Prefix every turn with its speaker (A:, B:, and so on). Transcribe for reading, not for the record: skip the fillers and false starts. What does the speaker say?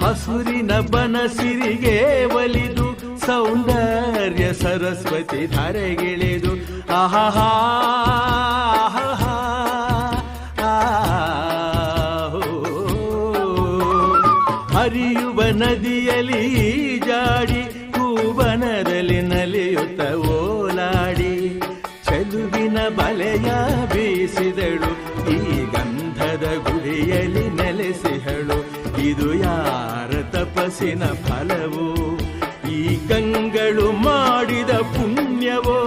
A: ಹಸುರಿನ ಬನಸಿರಿಗೆ ಒಲಿದು ಸೌಂದರ್ಯ ಸರಸ್ವತಿ ಧರೆಗಿಳಿದು ಆಹಾ ಹರಿಯುವ ನದಿಯಲ್ಲಿ ಜಾಡಿ ಹೂವನದಲ್ಲಿ ನಲಿಯುತ್ತ ಓಲಾಡಿ ಚೆಲುವಿನ ಬಲೆಯ ಬೀಸಿದಳು ಈ ಗಂಧದ ಗುಡಿಯಲ್ಲಿ ನೆಲೆಸಿಹಳು. ಇದು ಯಾರ ತಪಸ್ಸಿನ ಫಲವೋ, ಈ ಗಂಗಳು ಮಾಡಿದ ಪುಣ್ಯವೋ,